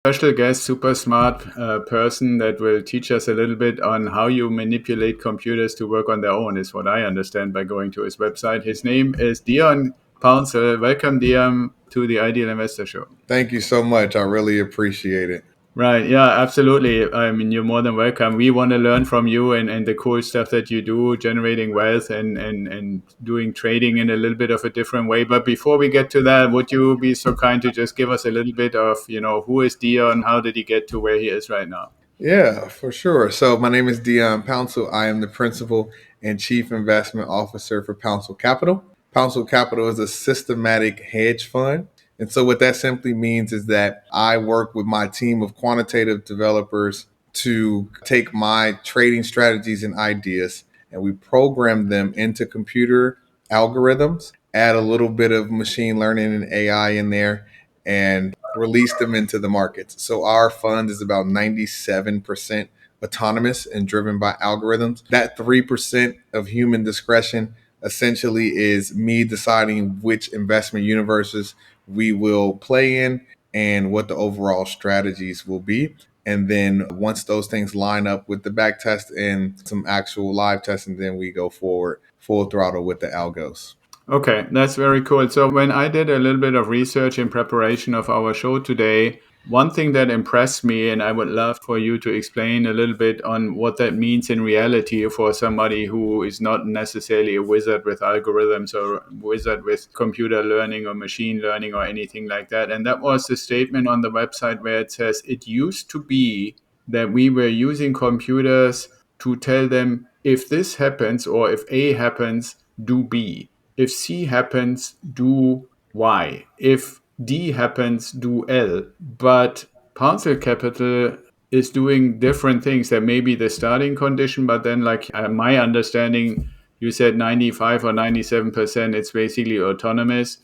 special guest, super smart person that will teach us a little bit on how you manipulate computers to work on their own, is what I understand by going to his website. His name is Dion Pouncil. Welcome, Dion, to the Ideal Investor Show. Thank you so much. I really appreciate it. Right. Yeah, absolutely. I mean, you're more than welcome. We want to learn from you and the cool stuff that you do, generating wealth and doing trading in a little bit of a different way. But before we get to that, would you be so kind to just give us a little bit of, who is Dion? How did he get to where he is right now? Yeah, for sure. So, my name is Dion Pouncil. I am the principal and chief investment officer for Pouncil Capital. Pouncil Capital is a systematic hedge fund. And so, what that simply means is that I work with my team of quantitative developers to take my trading strategies and ideas and we program them into computer algorithms, add a little bit of machine learning and AI in there, and release them into the markets. So our fund is about 97% autonomous and driven by algorithms. That 3% of human discretion essentially is me deciding which investment universes we will play in and what the overall strategies will be. And then once those things line up with the back test and some actual live testing, then we go forward full throttle with the algos. Okay, that's very cool. So when I did a little bit of research in preparation of our show today, one thing that impressed me, and I would love for you to explain a little bit on what that means in reality for somebody who is not necessarily a wizard with algorithms or wizard with computer learning or machine learning or anything like that. And that was the statement on the website where it says it used to be that we were using computers to tell them if this happens or if A happens, do B. If C happens, do Y. If D happens, do L. But Pouncil Capital is doing different things. There may be the starting condition, but then, like my understanding, you said 95 or 97%, it's basically autonomous.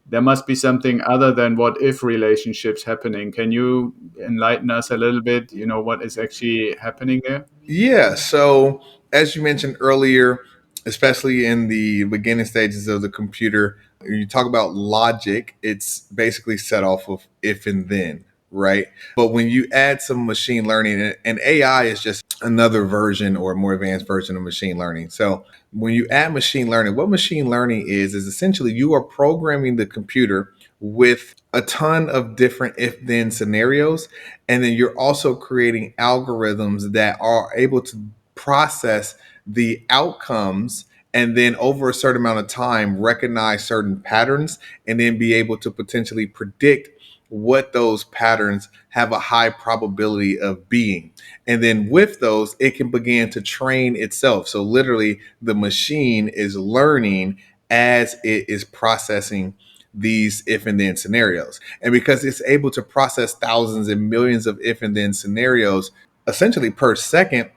There must be something other than what if relationships happening. Can you enlighten us a little bit, what is actually happening there? Yeah. So, as you mentioned earlier, especially in the beginning stages of the computer, you talk about logic, it's basically set off of if and then, right? But when you add some machine learning, and AI is just another version or a more advanced version of machine learning. So, when you add machine learning, what machine learning is essentially you are programming the computer with a ton of different if then scenarios, and then you're also creating algorithms that are able to process the outcomes and then over a certain amount of time recognize certain patterns and then be able to potentially predict what those patterns have a high probability of being. And then with those, it can begin to train itself. So literally, the machine is learning as it is processing these if and then scenarios. And because it's able to process thousands and millions of if and then scenarios essentially per second,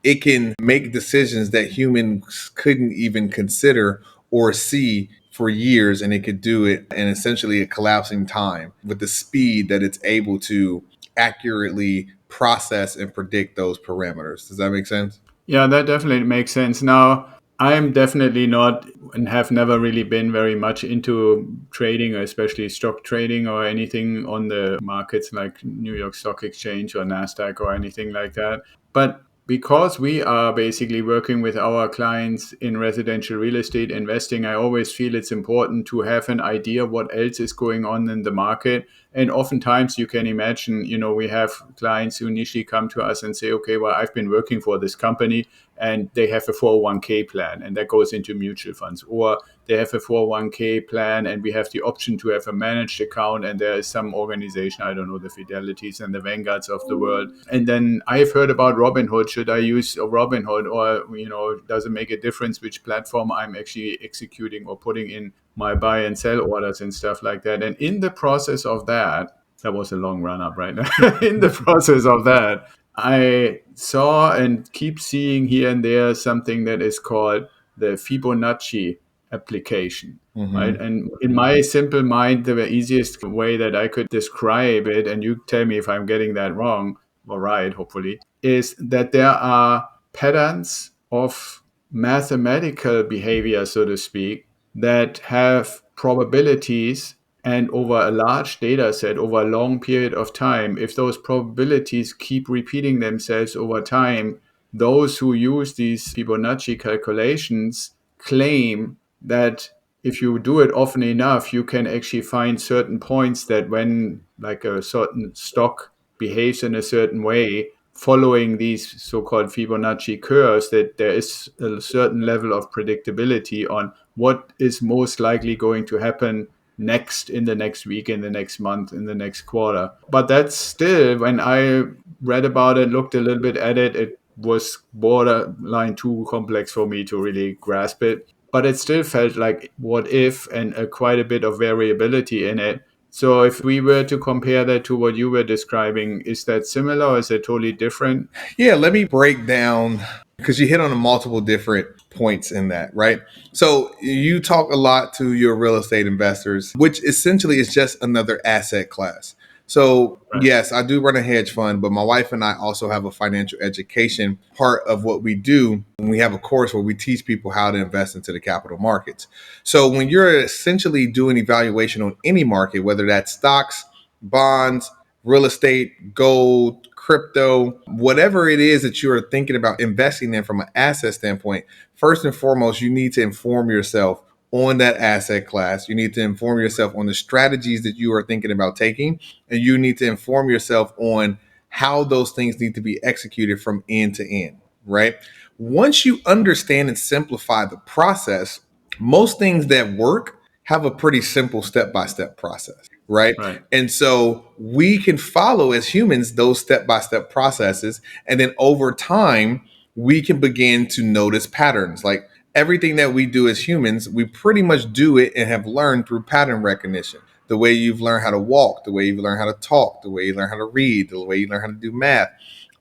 it can make decisions that humans couldn't even consider or see for years, and it could do it in essentially a collapsing time with the speed that it's able to accurately process and predict those parameters. Does that make sense? Yeah, that definitely makes sense. Now, I am definitely not and have never really been very much into trading, especially stock trading or anything on the markets like New York Stock Exchange or NASDAQ or anything like that. But because we are basically working with our clients in residential real estate investing, I always feel it's important to have an idea what else is going on in the market. And oftentimes you can imagine, we have clients who initially come to us and say, okay, well, I've been working for this company and they have a 401k plan and that goes into mutual funds, or they have a 401k plan and we have the option to have a managed account and there is some organization, I don't know, the Fidelities and the Vanguards of the world. And then I've heard about Robinhood. Should I use Robinhood, or does it make a difference which platform I'm actually executing or putting in my buy and sell orders and stuff like that? And in the process of that was a long run up, right? In the process of that, I saw and keep seeing here and there something that is called the Fibonacci application, right? Mm-hmm. And in my simple mind, the easiest way that I could describe it, and you tell me if I'm getting that wrong or right, hopefully, is that there are patterns of mathematical behavior, so to speak, that have probabilities And over a large data set, over a long period of time, if those probabilities keep repeating themselves over time, those who use these Fibonacci calculations claim that if you do it often enough, you can actually find certain points that when like a certain stock behaves in a certain way, following these so-called Fibonacci curves, that there is a certain level of predictability on what is most likely going to happen next, in the next week, in the next month, in the next quarter. But that's still, when I read about it, looked a little bit at it, it was borderline too complex for me to really grasp it. But it still felt like what if, and quite a bit of variability in it. So if we were to compare that to what you were describing, is that similar or is it totally different? Yeah, let me break down because you hit on multiple different points in that, right? So you talk a lot to your real estate investors, which essentially is just another asset class. So Right. yes, I do run a hedge fund, but my wife and I also have a financial education part of what we do. We have a course where we teach people how to invest into the capital markets. So when you're essentially doing evaluation on any market, whether that's stocks, bonds, real estate, gold, crypto, whatever it is that you are thinking about investing in from an asset standpoint, first and foremost, you need to inform yourself on that asset class. You need to inform yourself on the strategies that you are thinking about taking, and you need to inform yourself on how those things need to be executed from end to end, right? Once you understand and simplify the process, most things that work have a pretty simple step by step process, right? Right. And so we can follow as humans those step by step processes. And then over time, we can begin to notice patterns. Like everything that we do as humans, we pretty much do it and have learned through pattern recognition. The way you've learned how to walk, the way you've learned how to talk, the way you learn how to read, the way you learn how to do math.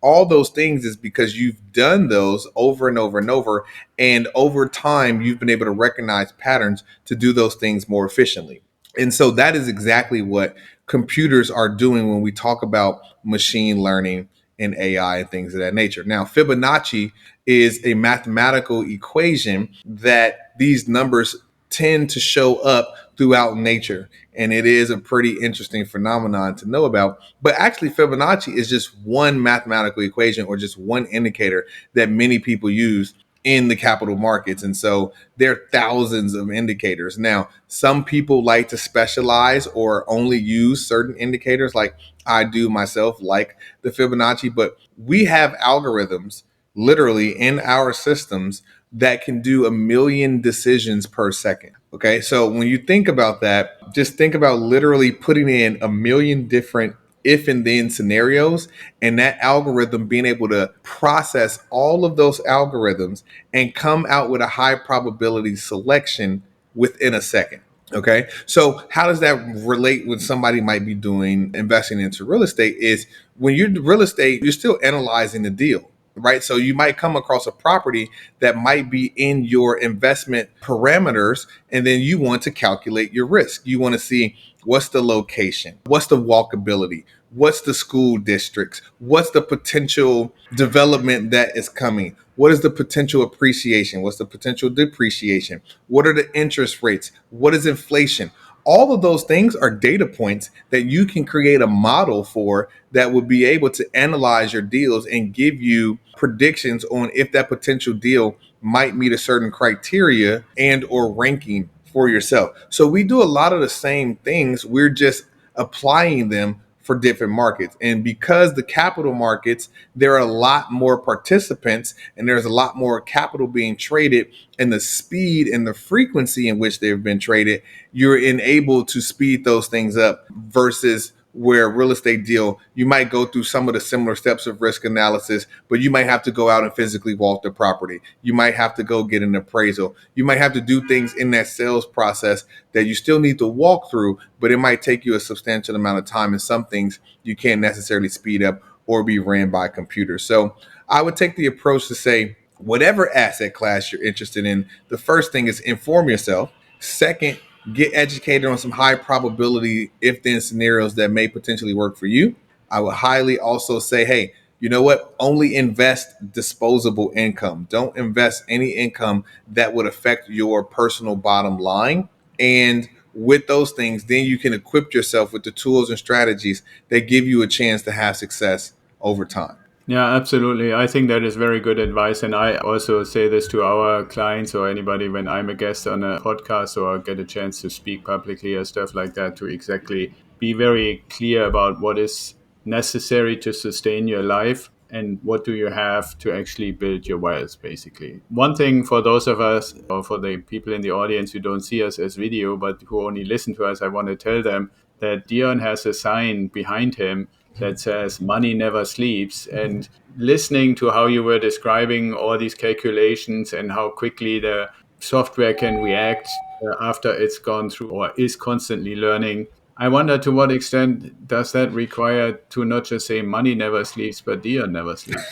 All those things is because you've done those over and over and over. And over time, you've been able to recognize patterns to do those things more efficiently. And so that is exactly what computers are doing when we talk about machine learning and AI and things of that nature. Now, Fibonacci is a mathematical equation that these numbers tend to show up throughout nature. And it is a pretty interesting phenomenon to know about. But actually, Fibonacci is just one mathematical equation or just one indicator that many people use in the capital markets. And so there are thousands of indicators. Now, some people like to specialize or only use certain indicators, like I do myself, like the Fibonacci, but we have algorithms literally in our systems that can do a million decisions per second. Okay. So when you think about that, just think about literally putting in a million different if and then scenarios, and that algorithm being able to process all of those algorithms and come out with a high probability selection within a second. Okay. So how does that relate with somebody might be doing investing into real estate is when you're real estate, you're still analyzing the deal, right? So you might come across a property that might be in your investment parameters, and then you want to calculate your risk. You want to see what's the location, what's the walkability, what's the school districts, what's the potential development that is coming, what is the potential appreciation, what's the potential depreciation, what are the interest rates, what is inflation. All of those things are data points that you can create a model for that will be able to analyze your deals and give you predictions on if that potential deal might meet a certain criteria and or ranking for yourself. So we do a lot of the same things. We're just applying them for different markets. And because the capital markets, there are a lot more participants and there's a lot more capital being traded, and the speed and the frequency in which they've been traded, you're enabled to speed those things up versus where real estate deal, you might go through some of the similar steps of risk analysis, but you might have to go out and physically walk the property. You might have to go get an appraisal. You might have to do things in that sales process that you still need to walk through, but it might take you a substantial amount of time. And some things you can't necessarily speed up or be ran by computers. So I would take the approach to say, whatever asset class you're interested in, the first thing is inform yourself. Second, get educated on some high probability if then scenarios that may potentially work for you. I would highly also say, hey, you know what? Only invest disposable income. Don't invest any income that would affect your personal bottom line. And with those things, then you can equip yourself with the tools and strategies that give you a chance to have success over time. Yeah, absolutely. I think that is very good advice. And I also say this to our clients or anybody when I'm a guest on a podcast or get a chance to speak publicly or stuff like that, to exactly be very clear about what is necessary to sustain your life and what do you have to actually build your wealth, basically. One thing for those of us or for the people in the audience who don't see us as video, but who only listen to us, I want to tell them that Dion has a sign behind him that says money never sleeps. And listening to how you were describing all these calculations and how quickly the software can react after it's gone through or is constantly learning, I wonder to what extent does that require to not just say money never sleeps, but Dion never sleeps?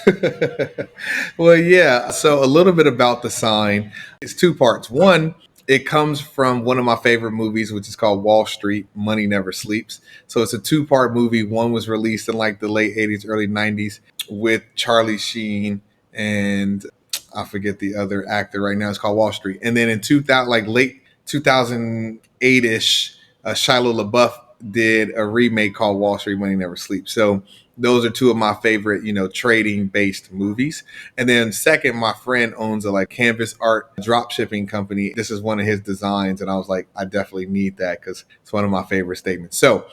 Well, yeah. So a little bit about the sign. It's two parts. One, it comes from one of my favorite movies, which is called Wall Street, Money Never Sleeps. So it's a two-part movie. One was released in like the late 80s, early 90s with Charlie Sheen and I forget the other actor right now. It's called Wall Street. And then in 2000, like late 2008-ish, Shia LaBeouf did a remake called Wall Street, Money Never Sleeps. So those are two of my favorite, trading based movies. And then second, my friend owns a like canvas art drop shipping company. This is one of his designs. And I was like, I definitely need that because it's one of my favorite statements. So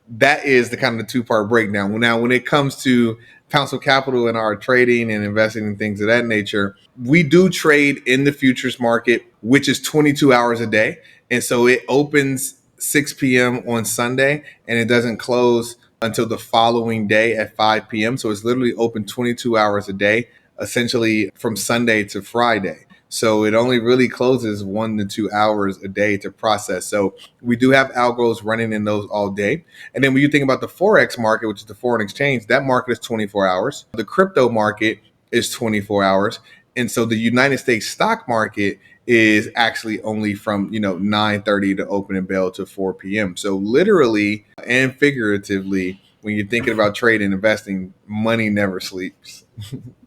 that is the kind of the two-part breakdown. Now, when it comes to Council Capital and our trading and investing in things of that nature, we do trade in the futures market, which is 22 hours a day. And so it opens 6 p.m. on Sunday and it doesn't close until the following day at 5 p.m. So it's literally open 22 hours a day, essentially from Sunday to Friday. So it only really closes 1 to 2 hours a day to process. So we do have algos running in those all day. And then when you think about the Forex market, which is the foreign exchange, that market is 24 hours. The crypto market is 24 hours. And so the United States stock market is actually only from 9:30 to opening bell to 4 p.m. So literally and figuratively, when you're thinking about trading and investing, money never sleeps.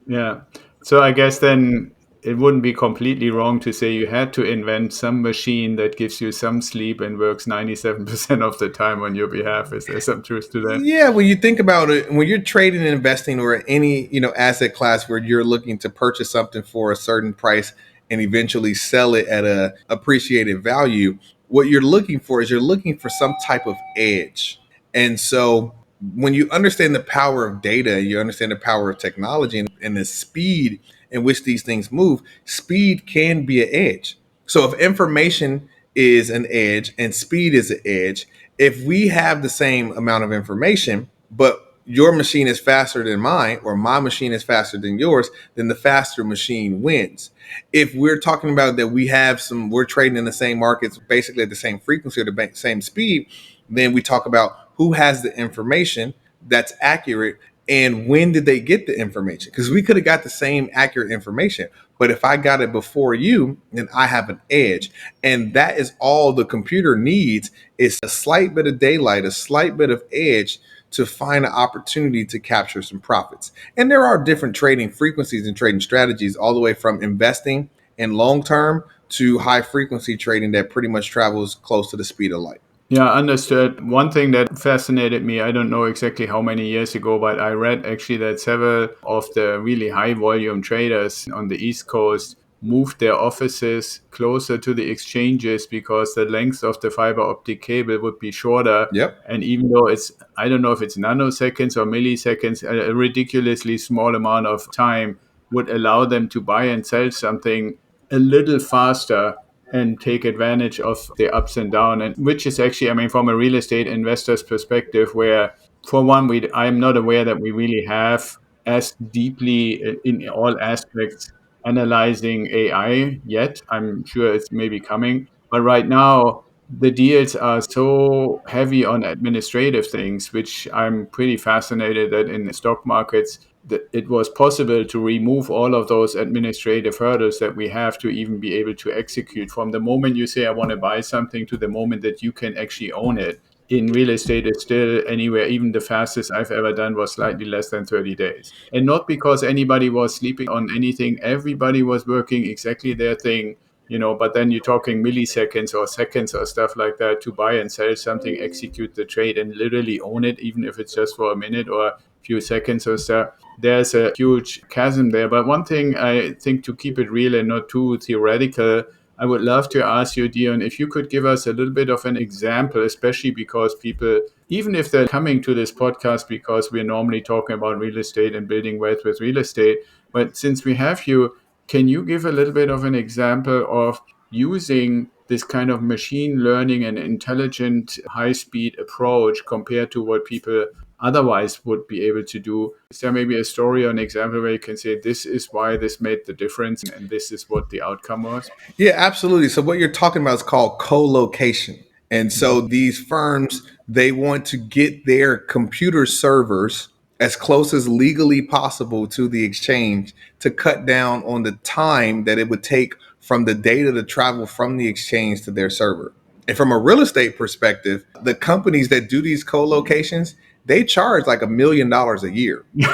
Yeah. So I guess then it wouldn't be completely wrong to say you had to invent some machine that gives you some sleep and works 97% of the time on your behalf. Is there some truth to that? Yeah, when you think about it, when you're trading and investing or any asset class where you're looking to purchase something for a certain price and eventually sell it at a appreciated value, what you're looking for is you're looking for some type of edge. And so when you understand the power of data, you understand the power of technology and the speed in which these things move, speed can be an edge. So if information is an edge and speed is an edge, if we have the same amount of information, but your machine is faster than mine, or my machine is faster than yours, then the faster machine wins. If we're talking about that we're trading in the same markets, basically at the same frequency or the same speed, then we talk about who has the information that's accurate and when did they get the information? Because we could have got the same accurate information, but if I got it before you, then I have an edge. And that is all the computer needs is a slight bit of daylight, a slight bit of edge to find an opportunity to capture some profits. And there are different trading frequencies and trading strategies, all the way from investing in long term to high frequency trading that pretty much travels close to the speed of light. Yeah, understood. One thing that fascinated me, I don't know exactly how many years ago, but I read actually that several of the really high volume traders on the East Coast moved their offices closer to the exchanges because the length of the fiber optic cable would be shorter. Yep. And even though I don't know if it's nanoseconds or milliseconds, a ridiculously small amount of time would allow them to buy and sell something a little faster and take advantage of the ups and downs, and which is actually, I mean, from a real estate investor's perspective, where for one, I'm not aware that we really have as deeply in all aspects analyzing AI yet. I'm sure it's maybe coming, but right now the deals are so heavy on administrative things, which I'm pretty fascinated that in the stock markets that it was possible to remove all of those administrative hurdles that we have to even be able to execute from the moment you say I want to buy something to the moment that you can actually own it. In real estate, it's still anywhere, even the fastest I've ever done was slightly less than 30 days. And not because anybody was sleeping on anything, everybody was working exactly their thing but then you're talking milliseconds or seconds or stuff like that to buy and sell something, execute the trade, and literally own it, even if it's just for a minute or a few seconds or so. There's a huge chasm there. But one thing I think, to keep it real and not too theoretical, I would love to ask you, Dion, if you could give us a little bit of an example, especially because people, even if they're coming to this podcast because we're normally talking about real estate and building wealth with real estate, but since we have you, can you give a little bit of an example of using this kind of machine learning and intelligent high speed approach compared to what people otherwise would be able to do? Is there maybe a story or an example where you can say, this is why this made the difference and this is what the outcome was? Yeah, absolutely. So what you're talking about is called co-location. And so Mhm. these firms, they want to get their computer servers as close as legally possible to the exchange to cut down on the time that it would take from the data to travel from the exchange to their server. And from a real estate perspective, the companies that do these co-locations, they charge like $1 million a year. Yeah,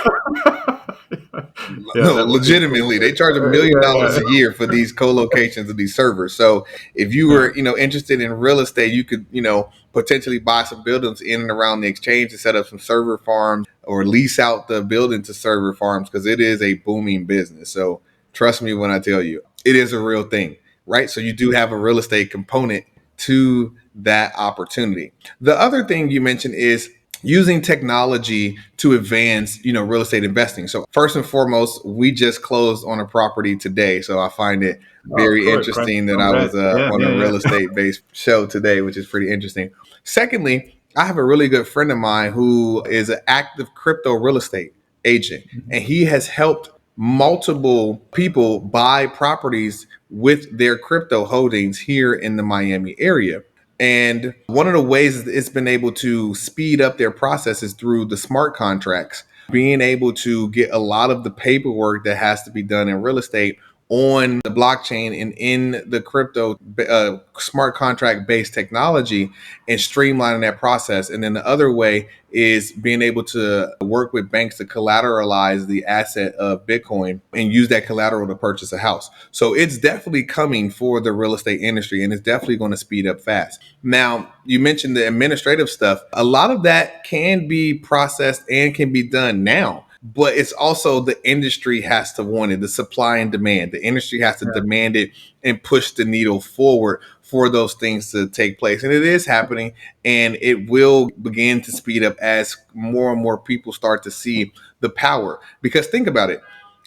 No, that would be cool. legitimately, they charge $1 million Yeah, a year for these co-locations of these servers. So if you yeah. were, interested in real estate, you could, potentially buy some buildings in and around the exchange and set up some server farms or lease out the building to server farms because it is a booming business. So trust me when I tell you, it is a real thing, right? So you do have a real estate component to that opportunity. The other thing you mentioned is using technology to advance, real estate investing. So first and foremost, we just closed on a property today. So I find it Oh, very cool. interesting that I was Congrats. Yeah, on a yeah, real yeah. estate based show today, which is pretty interesting. Secondly, I have a really good friend of mine who is an active crypto real estate agent, Mhm. and he has helped multiple people buy properties with their crypto holdings here in the Miami area. And one of the ways it's been able to speed up their process is through the smart contracts, being able to get a lot of the paperwork that has to be done in real estate on the blockchain and in the crypto smart contract based technology and streamlining that process. And then the other way is being able to work with banks to collateralize the asset of Bitcoin and use that collateral to purchase a house. So it's definitely coming for the real estate industry and it's definitely going to speed up fast. Now, you mentioned the administrative stuff. A lot of that can be processed and can be done now, but it's also the industry has to want it, the supply and demand. The industry has to demand it and push the needle forward for those things to take place. And it is happening, and it will begin to speed up as more and more people start to see the power. Because think about it,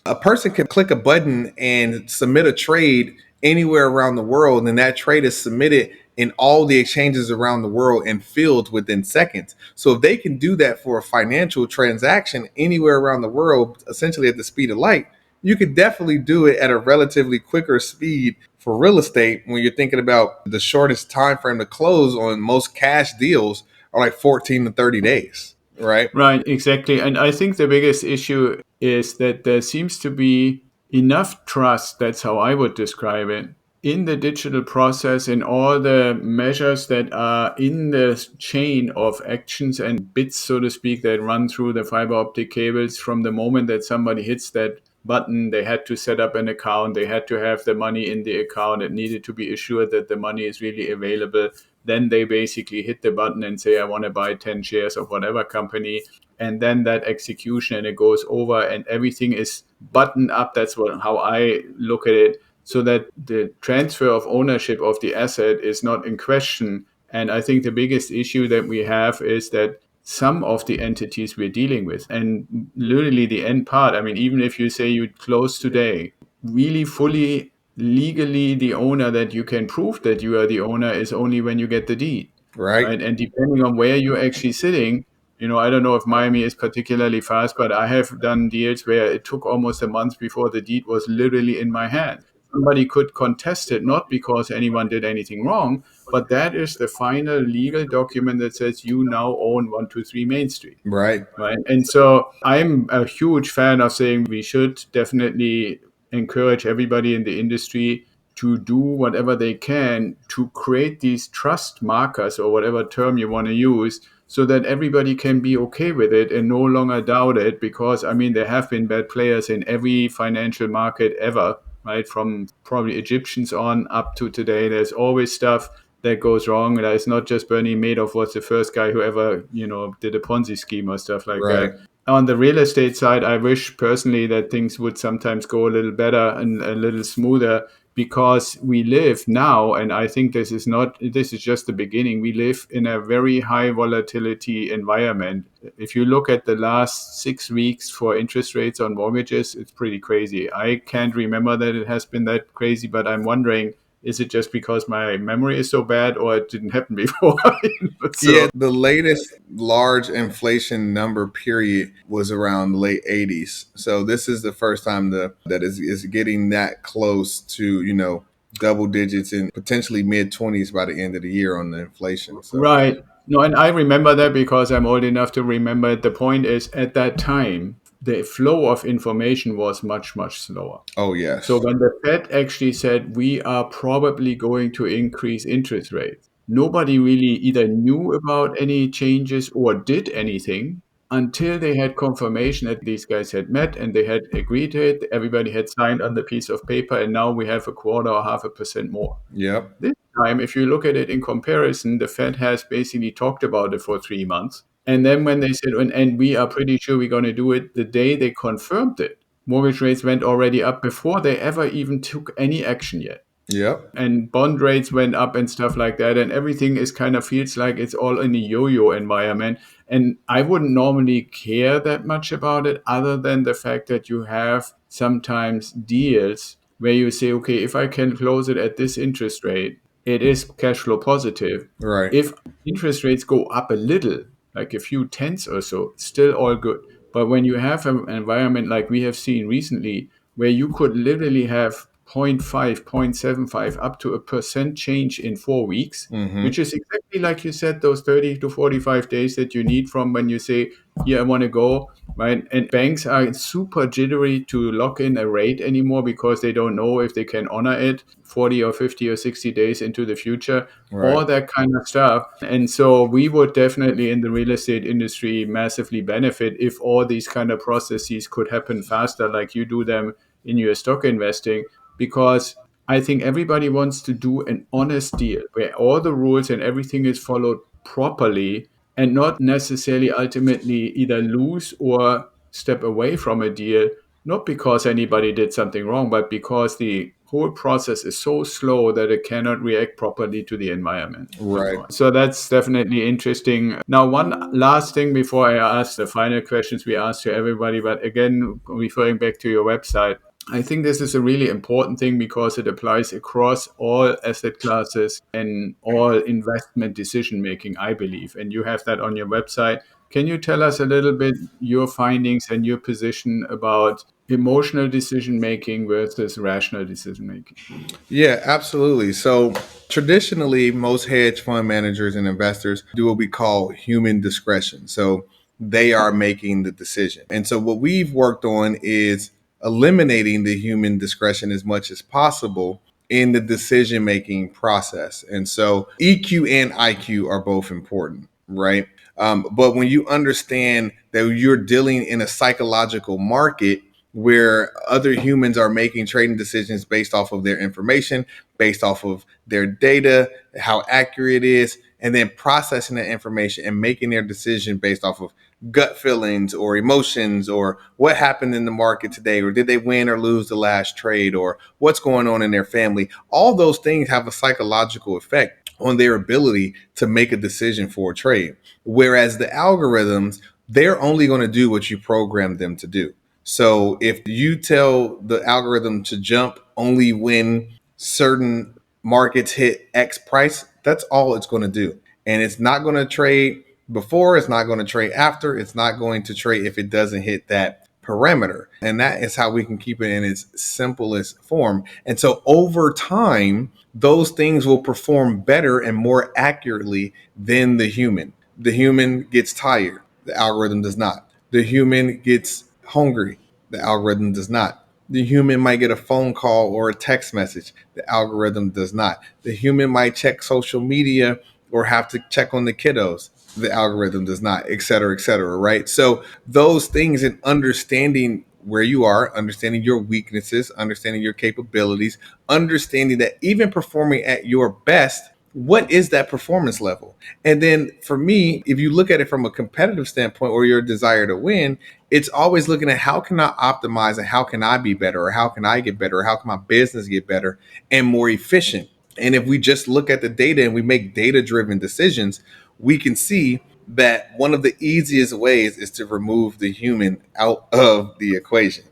a person can click a button and submit a trade anywhere around the world, and that trade is submitted in all the exchanges around the world and filled within seconds. So if they can do that for a financial transaction anywhere around the world, essentially at the speed of light, you could definitely do it at a relatively quicker speed for real estate when you're thinking about the shortest time frame to close on most cash deals are like 14 to 30 days, right? Right, exactly. And I think the biggest issue is that there seems to be enough trust, that's how I would describe it, in the digital process, in all the measures that are in the chain of actions and bits, so to speak, that run through the fiber optic cables. From the moment that somebody hits that button, they had to set up an account, they had to have the money in the account, it needed to be assured that the money is really available. Then they basically hit the button and say, I want to buy 10 shares of whatever company. And then that execution, and it goes over and everything is buttoned up. That's how I look at it, so that the transfer of ownership of the asset is not in question. And I think the biggest issue that we have is that some of the entities we're dealing with, and literally the end part, I mean, even if you say you close today, really fully legally the owner that you can prove that you are the owner is only when you get the deed, Right. right? And depending on where you're actually sitting, I don't know if Miami is particularly fast, but I have done deals where it took almost a month before the deed was literally in my hand. Somebody could contest it, not because anyone did anything wrong, but that is the final legal document that says you now own 123 Main Street. Right. Right. And so I'm a huge fan of saying we should definitely encourage everybody in the industry to do whatever they can to create these trust markers, or whatever term you want to use, so that everybody can be okay with it and no longer doubt it. Because, I mean, there have been bad players in every financial market ever. right? From probably Egyptians on up to today, there's always stuff that goes wrong. And it's not just Bernie Madoff was the first guy who ever, did a Ponzi scheme or stuff like Right. that. On the real estate side, I wish personally that things would sometimes go a little better and a little smoother, because we live now, and I think this is just the beginning. We live in a very high volatility environment. If you look at the last 6 weeks for interest rates on mortgages, it's pretty crazy. I can't remember that it has been that crazy, but I'm wondering, is it just because my memory is so bad, or it didn't happen before? Yeah, So the latest large inflation number period was around the late 80s. So this is the first time that is getting that close to, double digits and potentially mid 20s by the end of the year on the inflation. So, right. No, and I remember that because I'm old enough to remember it. The point is, at that time, the flow of information was much, much slower. oh, So yes. when the Fed actually said we are probably going to increase interest rates, nobody really either knew about any changes or did anything until they had confirmation that these guys had met and they had agreed to it. Everybody had signed on the piece of paper, and now we have a quarter or 0.5% more. Yep. This time, if you look at it in comparison, the Fed has basically talked about it for 3 months. And then when they said, and we are pretty sure we're going to do it, the day they confirmed it, mortgage rates went already up before they ever even took any action yet. Yep. And bond rates went up and stuff like that. And everything is kind of feels like it's all in a yo-yo environment. And I wouldn't normally care that much about it, other than the fact that you have sometimes deals where you say, okay, if I can close it at this interest rate, it is cash flow positive. Right. If interest rates go up a little, like a few tenths or so, still all good. But when you have an environment like we have seen recently, where you could literally have zero point 0.5, 0.75, up to a percent change in 4 weeks, Mm-hmm. which is exactly like you said, those 30 to 45 days that you need from when you say, here, I want to go, right? And banks are super jittery to lock in a rate anymore because they don't know if they can honor it 40 or 50 or 60 days into the future, Right. all that kind of stuff. And so we would definitely in the real estate industry massively benefit if all these kind of processes could happen faster, like you do them in your stock investing, because I think everybody wants to do an honest deal where all the rules and everything is followed properly, and not necessarily ultimately either lose or step away from a deal, not because anybody did something wrong, but because the whole process is so slow that it cannot react properly to the environment. Right. So that's definitely interesting. Now, one last thing before I ask the final questions we ask to everybody, but again, referring back to your website, I think this is a really important thing because it applies across all asset classes and all investment decision making, I believe. And you have that on your website. Can you tell us a little bit your findings and your position about emotional decision making versus rational decision making? Yeah, absolutely. So traditionally, most hedge fund managers and investors do what we call human discretion. So they are making the decision. And so what we've worked on is eliminating the human discretion as much as possible in the decision making process. And so EQ and IQ are both important, right? But when you understand that you're dealing in a psychological market, where other humans are making trading decisions based off of their information, based off of their data, how accurate it is, and then processing that information and making their decision based off of gut feelings or emotions or what happened in the market today, or did they win or lose the last trade, or what's going on in their family. All those things have a psychological effect on their ability to make a decision for a trade. Whereas the algorithms, they're only going to do what you program them to do. So if you tell the algorithm to jump only when certain markets hit X price, that's all it's going to do. And it's not going to trade before, it's not going to trade after, it's not going to trade if it doesn't hit that parameter. And that is how we can keep it in its simplest form. And so over time, those things will perform better and more accurately than the human. The human gets tired, the algorithm does not. The human gets hungry, the algorithm does not. The human might get a phone call or a text message, the algorithm does not. The human might check social media or have to check on the kiddos, the algorithm does not, et cetera, right? So those things and understanding where you are, understanding your weaknesses, understanding your capabilities, understanding that even performing at your best, what is that performance level? And then for me, if you look at it from a competitive standpoint or your desire to win, it's always looking at how can I optimize and how can I be better or how can I get better or how can my business get better and more efficient. And if we just look at the data and we make data driven decisions, we can see that one of the easiest ways is to remove the human out of the equation.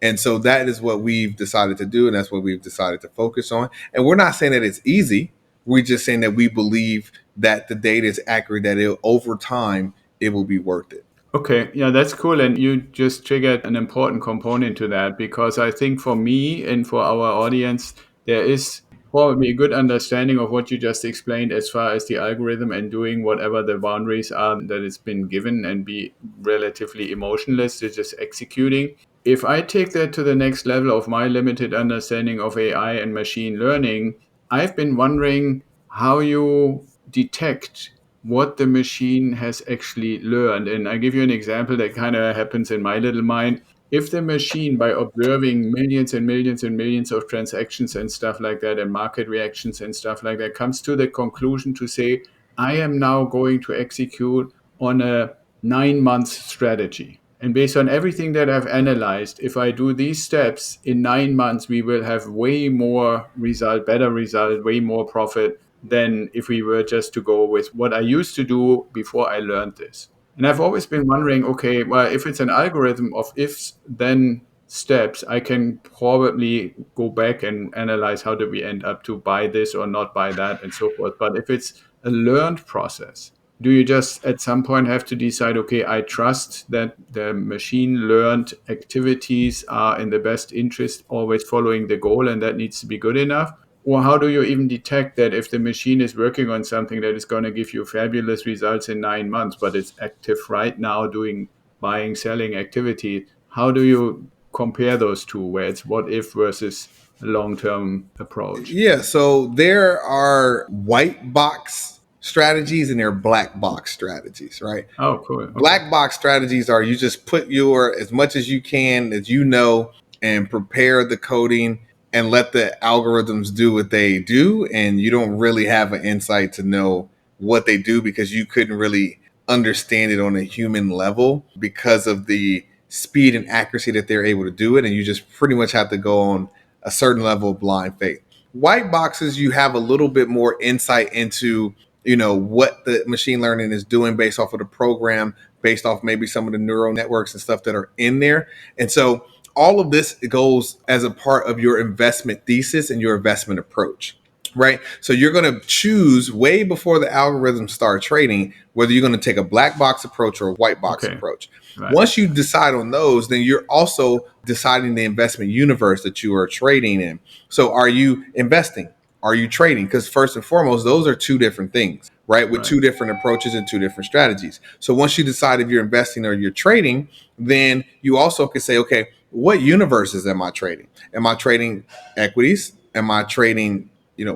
And so that is what we've decided to do. And that's what we've decided to focus on. And we're not saying that it's easy. We're just saying that we believe that the data is accurate, that over time, it will be worth it. Okay, yeah, that's cool. And you just triggered an important component to that because I think for me and for our audience, there is probably a good understanding of what you just explained as far as the algorithm and doing whatever the boundaries are that it's been given and be relatively emotionless to just executing. If I take that to the next level of my limited understanding of AI and machine learning, I've been wondering how you detect what the machine has actually learned. And I give you an example that kind of happens in my little mind. If the machine, by observing millions and millions and millions of transactions and stuff like that, and market reactions and stuff like that, comes to the conclusion to say, I am now going to execute on a 9 month strategy. And based on everything that I've analyzed, if I do these steps in 9 months, we will have way more result, better result, way more profit than if we were just to go with what I used to do before I learned this. And I've always been wondering, okay, well, if it's an algorithm of ifs, then steps, I can probably go back and analyze how do we end up to buy this or not buy that and so forth. But if it's a learned process, do you just at some point have to decide, okay, I trust that the machine learned activities are in the best interest, always following the goal, and that needs to be good enough? Or how do you even detect that if the machine is working on something that is going to give you fabulous results in 9 months, but it's active right now doing buying, selling activity? How do you compare those two, where it's what if versus a long term approach? Yeah, so there are white box strategies and there are black box strategies, right? Oh, cool. Okay. Black box strategies are you just put your as much as you can as you know and prepare the coding and let the algorithms do what they do, and you don't really have an insight to know what they do because you couldn't really understand it on a human level because of the speed and accuracy that they're able to do it, and you just pretty much have to go on a certain level of blind faith. White boxes, you have a little bit more insight into what the machine learning is doing based off of the program, based off maybe some of the neural networks and stuff that are in there. And so all of this goes as a part of your investment thesis and your investment approach, right? So you're going to choose way before the algorithms start trading whether you're going to take a black box approach or a white box Okay. approach. Right. Once you decide on those, then you're also deciding the investment universe that you are trading in. So are you investing? Are you trading? Because first and foremost, those are two different things, right? With Right. two different approaches and two different strategies. So once you decide if you're investing or you're trading, then you also can say, okay, what universes am I trading? Am I trading equities? Am I trading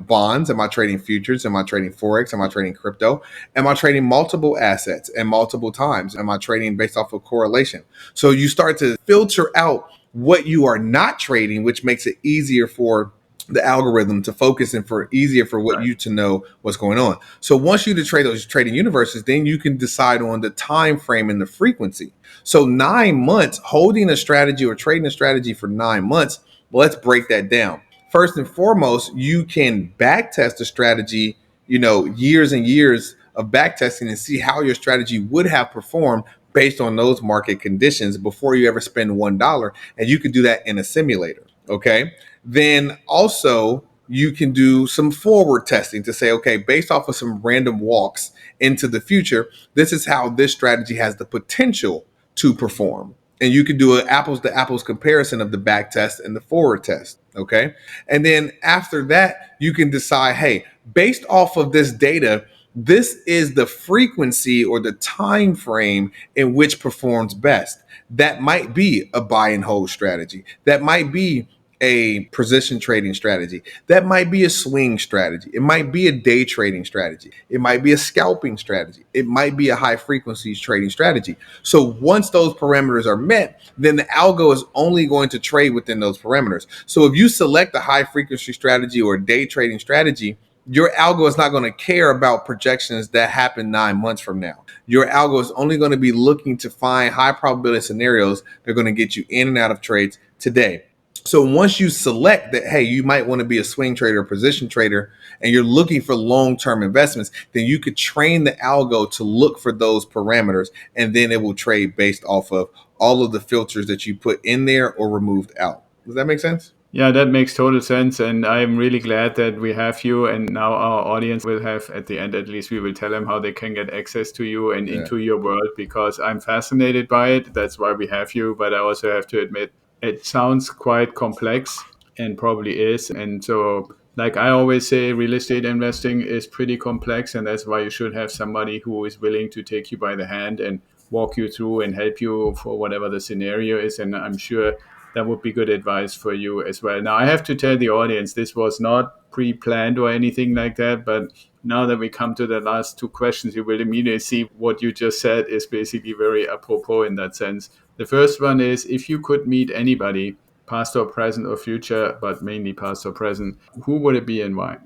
bonds? Am I trading futures? Am I trading forex? Am I trading crypto? Am I trading multiple assets and multiple times? Am I trading based off of correlation? So you start to filter out what you are not trading, which makes it easier for the algorithm to focus and for easier for what Right. you to know what's going on. So once you trade those trading universes, then you can decide on the time frame and the frequency. So 9 months holding a strategy or trading a strategy for 9 months. Well, let's break that down. First and foremost, you can back test a strategy, years and years of back testing and see how your strategy would have performed based on those market conditions before you ever spend $1. And you can do that in a simulator. Okay. Then also you can do some forward testing to say, okay, based off of some random walks into the future, this is how this strategy has the potential to perform. And you can do an apples to apples comparison of the back test and the forward test. Okay. And then after that, you can decide, hey, based off of this data, this is the frequency or the time frame in which performs best. That might be a buy and hold strategy. That might be a position trading strategy. That might be a swing strategy. It might be a day trading strategy. It might be a scalping strategy. It might be a high frequency trading strategy. So once those parameters are met, then the algo is only going to trade within those parameters. So if you select a high frequency strategy or a day trading strategy, your algo is not going to care about projections that happen 9 months from now. Your algo is only going to be looking to find high probability scenarios that are going to get you in and out of trades today. So once you select that, hey, you might want to be a swing trader or position trader, and you're looking for long-term investments, then you could train the algo to look for those parameters, and then it will trade based off of all of the filters that you put in there or removed out. Does that make sense? Yeah, that makes total sense. And I'm really glad that we have you. And now our audience will have, at the end, at least we will tell them how they can get access to you and Yeah. into your world, because I'm fascinated by it. That's why we have you. But I also have to admit, it sounds quite complex and probably is. And so, like I always say, real estate investing is pretty complex. And that's why you should have somebody who is willing to take you by the hand and walk you through and help you for whatever the scenario is. And I'm sure that would be good advice for you as well. Now, I have to tell the audience this was not pre planned or anything like that, but now that we come to the last two questions, you will immediately see what you just said is basically very apropos in that sense. The first one is, if you could meet anybody, past or present or future, but mainly past or present, who would it be and why?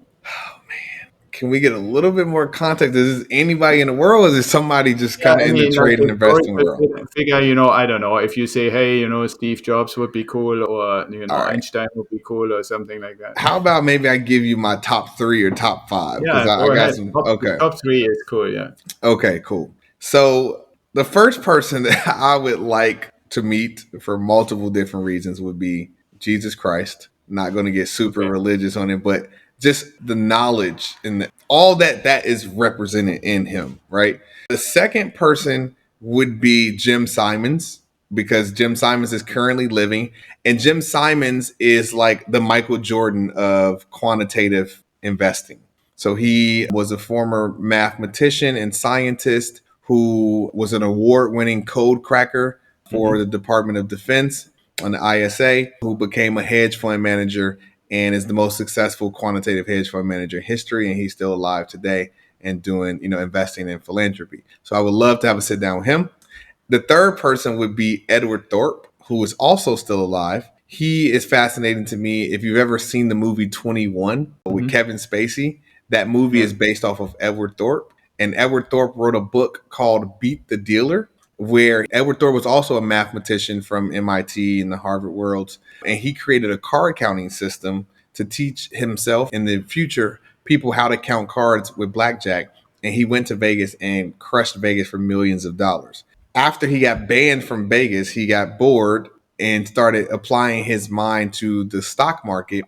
Can we get a little bit more context? Is this anybody in the world, or is it somebody just Yeah, kind of I in the mean, like trade and investing historical world? figure, I don't know. If you say, hey, Steve Jobs would be cool, or, All right. Einstein would be cool, or something like that. How about maybe I give you my top three or top five? Because Yeah, I go got ahead. some. Top, Okay. top three is cool. Yeah. Okay, cool. So the first person that I would like to meet for multiple different reasons would be Jesus Christ. Not going to get super Okay. religious on it, but just the knowledge and all that is represented in him, right? The second person would be Jim Simons, because Jim Simons is currently living, and Jim Simons is like the Michael Jordan of quantitative investing. So he was a former mathematician and scientist who was an award-winning code cracker for Hmm. the Department of Defense on the ISA, who became a hedge fund manager and is the most successful quantitative hedge fund manager in history. And he's still alive today and doing, investing in philanthropy. So I would love to have a sit down with him. The third person would be Edward Thorpe, who is also still alive. He is fascinating to me. If you've ever seen the movie 21 with Hmm. Kevin Spacey, that movie Yeah. is based off of Edward Thorpe. And Edward Thorpe wrote a book called Beat the Dealer, where Edward Thorpe was also a mathematician from MIT and the Harvard worlds. And he created a card counting system to teach himself in the future people how to count cards with blackjack. And he went to Vegas and crushed Vegas for millions of dollars. After he got banned from Vegas, he got bored and started applying his mind to the stock market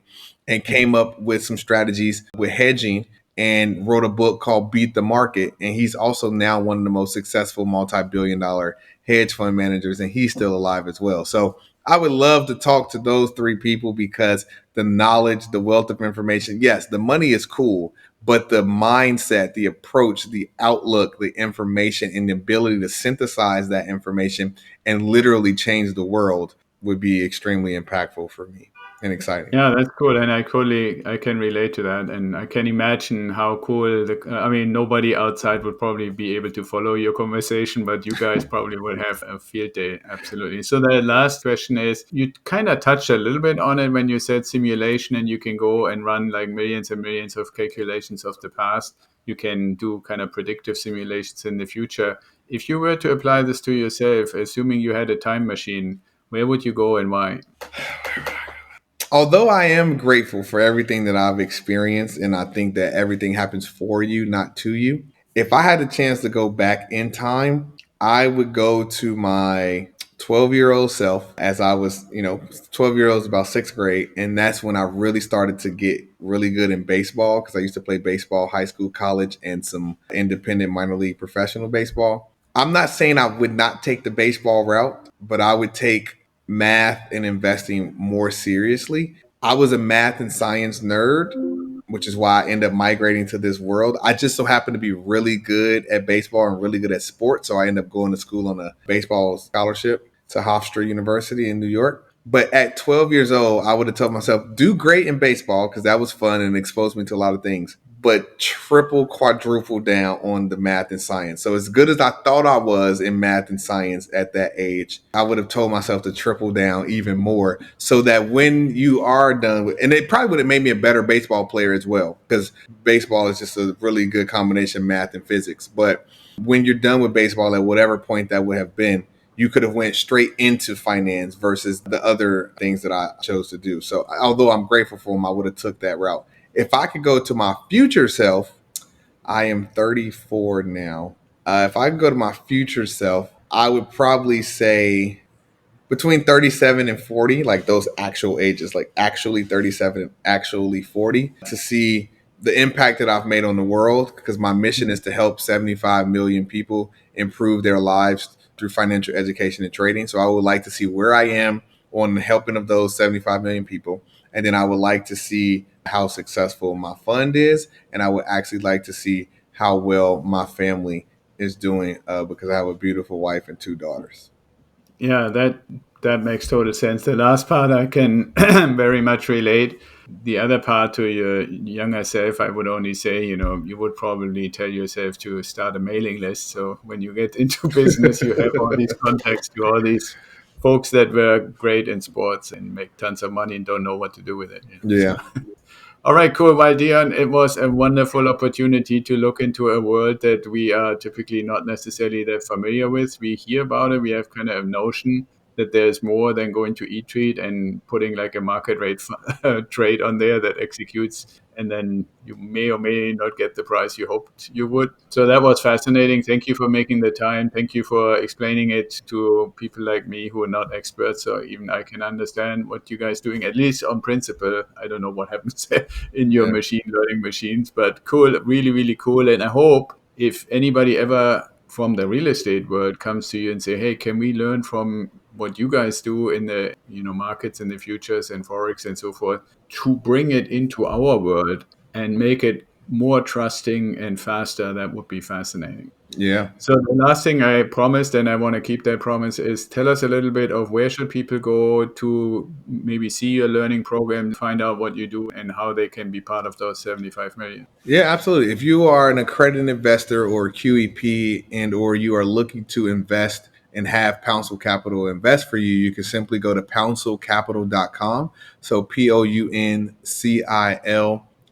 and came up with some strategies with hedging and wrote a book called Beat the Market. And he's also now one of the most successful multi-billion-dollar hedge fund managers, and he's still alive as well. So I would love to talk to those three people because the knowledge, the wealth of information, yes, the money is cool, but the mindset, the approach, the outlook, the information, and the ability to synthesize that information and literally change the world would be extremely impactful for me and exciting. Yeah, that's cool, and I can relate to that, and I can imagine how cool I mean, nobody outside would probably be able to follow your conversation, but you guys probably would have a field day, absolutely. So the last question is, you kind of touched a little bit on it when you said simulation, and you can go and run like millions and millions of calculations of the past. You can do kind of predictive simulations in the future. If you were to apply this to yourself, assuming you had a time machine, where would you go and why? Although I am grateful for everything that I've experienced, and I think that everything happens for you, not to you, if I had a chance to go back in time, I would go to my 12-year-old self as I was, 12 year old is about sixth grade. And that's when I really started to get really good in baseball because I used to play baseball, high school, college, and some independent minor league professional baseball. I'm not saying I would not take the baseball route, but I would take math and investing more seriously. I was a math and science nerd, which is why I end up migrating to this world. I just so happen to be really good at baseball and really good at sports. So I end up going to school on a baseball scholarship to Hofstra University in New York. But at 12 years old, I would have told myself, do great in baseball because that was fun and exposed me to a lot of things, but triple, quadruple down on the math and science. So as good as I thought I was in math and science at that age, I would have told myself to triple down even more so that when you are done with, and it probably would have made me a better baseball player as well, because baseball is just a really good combination of math and physics. But when you're done with baseball at whatever point that would have been, you could have went straight into finance versus the other things that I chose to do. So although I'm grateful for them, I would have took that route. If I could go to my future self, I am 34 now. If I could go to my future self, I would probably say between 37 and 40, like those actual ages, like actually 37 and actually 40, to see the impact that I've made on the world, because my mission is to help 75 million people improve their lives through financial education and trading. So I would like to see where I am on helping of those 75 million people. And then I would like to see how successful my fund is. And I would actually like to see how well my family is doing because I have a beautiful wife and two daughters. Yeah, that makes total sense. The last part I can very much relate. The other part, to your younger self, I would only say, you would probably tell yourself to start a mailing list. So when you get into business, you have all these contacts to all these folks that were great in sports and make tons of money and don't know what to do with it. So Yeah. all right, cool. Well, Dion, it was a wonderful opportunity to look into a world that we are typically not necessarily that familiar with. We hear about it. We have kind of a notion that there's more than going to E-Trade and putting like a market rate trade on there that executes, and then you may or may not get the price you hoped you would. So that was fascinating. Thank you for making the time. Thank you for explaining it to people like me who are not experts. So even I can understand what you guys doing, at least on principle. I don't know what happens in your Yeah. machine learning machines, but cool, really, really cool. And I hope if anybody ever from the real estate world comes to you and say, hey, can we learn from what you guys do in the markets and the futures and forex and so forth, to bring it into our world and make it more trusting and faster, that would be fascinating. Yeah. So the last thing I promised, and I want to keep that promise, is tell us a little bit of where should people go to maybe see your learning program, find out what you do, and how they can be part of those 75 million. Yeah, absolutely. If you are an accredited investor or QEP and or you are looking to invest and have Pouncil Capital invest for you, you can simply go to pouncilcapital.com. So POUNCIL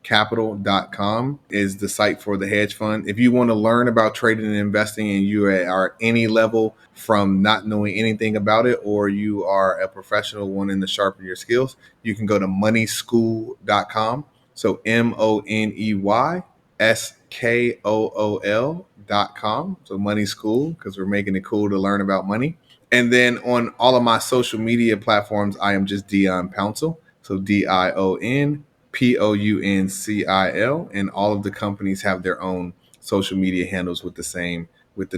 capital.com is the site for the hedge fund. If you want to learn about trading and investing and you are at any level from not knowing anything about it, or you are a professional wanting to sharpen your skills, you can go to moneyschool.com. So MONEYSKOOL.com. So Money School, because we're making it cool to learn about money. And then on all of my social media platforms, I am just Dion Pouncil. So DION POUNCIL. And all of the companies have their own social media handles with the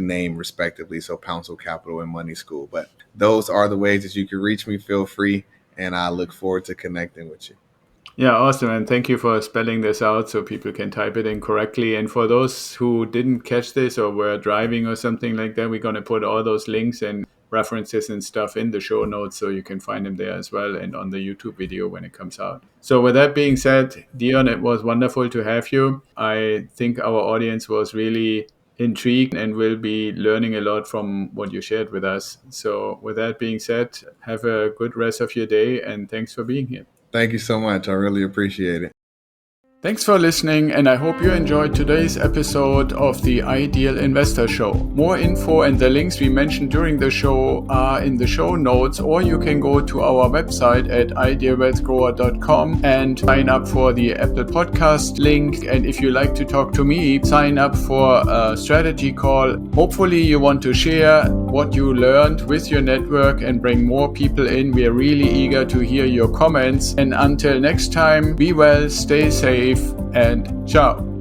name respectively. So Pouncil Capital and Money School. But those are the ways that you can reach me. Feel free. And I look forward to connecting with you. Yeah, awesome. And thank you for spelling this out so people can type it in correctly. And for those who didn't catch this or were driving or something like that, we're going to put all those links and references and stuff in the show notes so you can find them there as well, and on the YouTube video when it comes out. So with that being said, Dion, it was wonderful to have you. I think our audience was really intrigued and will be learning a lot from what you shared with us. So with that being said, have a good rest of your day and thanks for being here. Thank you so much. I really appreciate it. Thanks for listening, and I hope you enjoyed today's episode of the Ideal Investor Show. More info and the links we mentioned during the show are in the show notes, or you can go to our website at idealwealthgrower.com and sign up for the Apple Podcast link. And if you like to talk to me, sign up for a strategy call. Hopefully you want to share what you learned with your network and bring more people in. We are really eager to hear your comments. And until next time, be well, stay safe, and ciao.